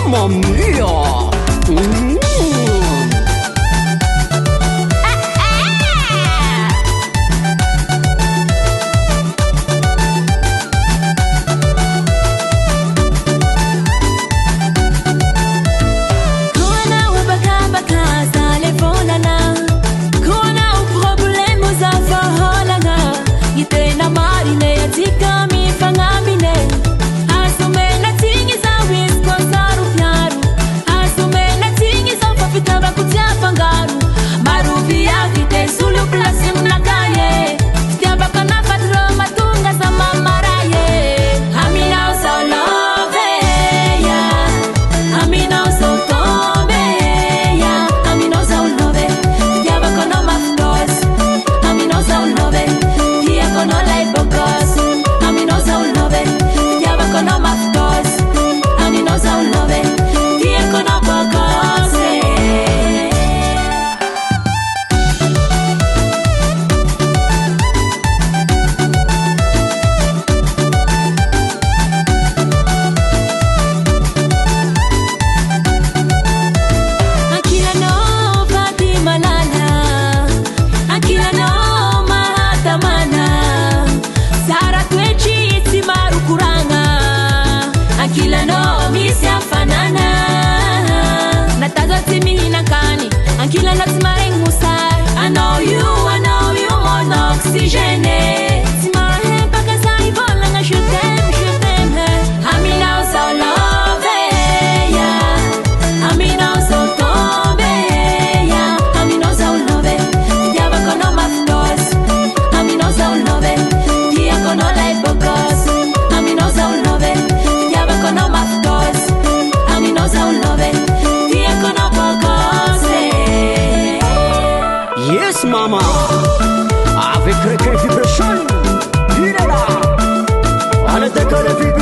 mamma mia. I know you mon oxygène. Si ma haine pas que ça y vole, je t'aime. Amina so love ya, Amina so tombe ya, Amina so love. Ya va con ma ftos, Amina so love. Ya con la epocos, Amina so love. Ya va con ma ftos, Amina so love. Ya con pocos. Yes, mama. Avec Reggae Vibration, il est là. On est décollé vite.